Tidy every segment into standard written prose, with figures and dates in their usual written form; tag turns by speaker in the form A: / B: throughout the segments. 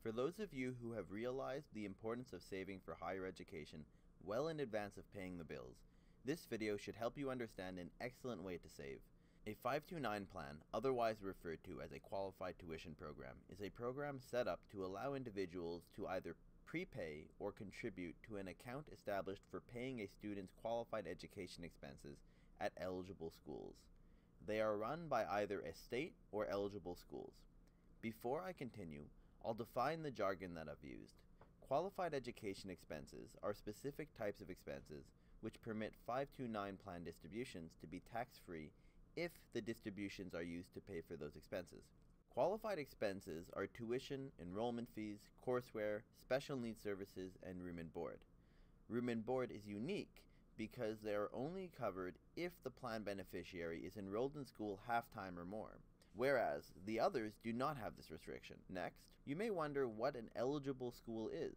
A: For those of you who have realized the importance of saving for higher education well in advance of paying the bills, this video should help you understand an excellent way to save. A 529 plan, otherwise referred to as a qualified tuition program, is a program set up to allow individuals to either prepay or contribute to an account established for paying a student's qualified education expenses at eligible schools. They are run by either a state or eligible schools. Before I continue, I'll define the jargon that I've used. Qualified education expenses are specific types of expenses which permit 529 plan distributions to be tax-free if the distributions are used to pay for those expenses. Qualified expenses are tuition, enrollment fees, courseware, special needs services, and room and board. Room and board is unique because they are only covered if the plan beneficiary is enrolled in school half-time or more, whereas the others do not have this restriction. Next, you may wonder what an eligible school is.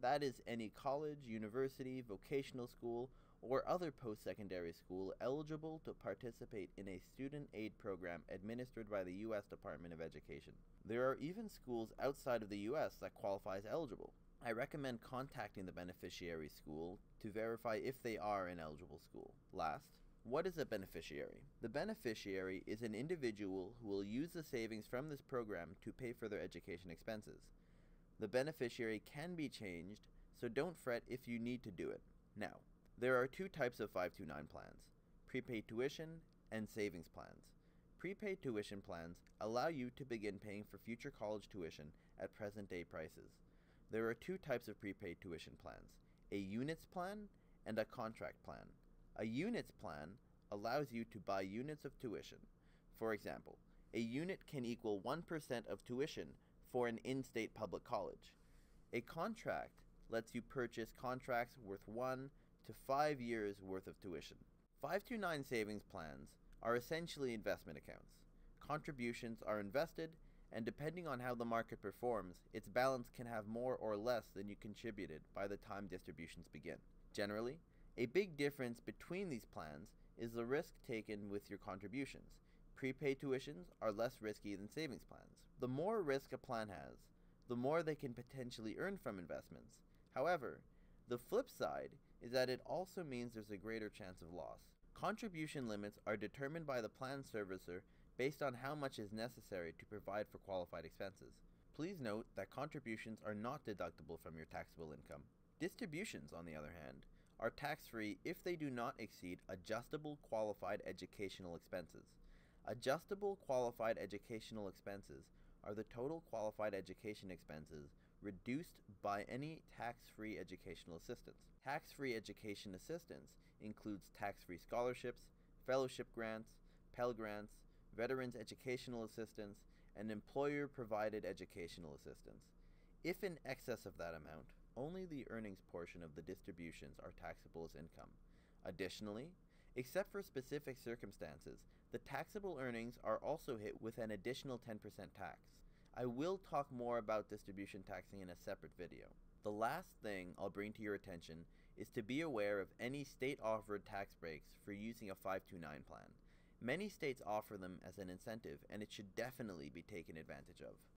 A: That is any college, university, vocational school, or other post-secondary school eligible to participate in a student aid program administered by the U.S. Department of Education. There are even schools outside of the U.S. that qualify as eligible. I recommend contacting the beneficiary school to verify if they are an eligible school. Last, what is a beneficiary? The beneficiary is an individual who will use the savings from this program to pay for their education expenses. The beneficiary can be changed, so don't fret if you need to do it. Now, there are two types of 529 plans: prepaid tuition and savings plans. Prepaid tuition plans allow you to begin paying for future college tuition at present-day prices. There are two types of prepaid tuition plans: a units plan and a contract plan. A units plan allows you to buy units of tuition. For example, a unit can equal 1% of tuition for an in-state public college. A contract lets you purchase contracts worth 1 to 5 years worth of tuition. 529 savings plans are essentially investment accounts. Contributions are invested, and depending on how the market performs, its balance can have more or less than you contributed by the time distributions begin. Generally, a big difference between these plans is the risk taken with your contributions. Prepaid tuitions are less risky than savings plans. The more risk a plan has, the more they can potentially earn from investments. However, the flip side is that it also means there's a greater chance of loss. Contribution limits are determined by the plan servicer based on how much is necessary to provide for qualified expenses. Please note that contributions are not deductible from your taxable income. Distributions, on the other hand, are tax-free if they do not exceed adjustable qualified educational expenses. Adjustable qualified educational expenses are the total qualified education expenses reduced by any tax-free educational assistance. Tax-free education assistance includes tax-free scholarships, fellowship grants, Pell Grants, Veterans Educational Assistance, and employer-provided educational assistance. If in excess of that amount, only the earnings portion of the distributions are taxable as income. Additionally, except for specific circumstances, the taxable earnings are also hit with an additional 10% tax. I will talk more about distribution taxing in a separate video. The last thing I'll bring to your attention is to be aware of any state-offered tax breaks for using a 529 plan. Many states offer them as an incentive, and it should definitely be taken advantage of.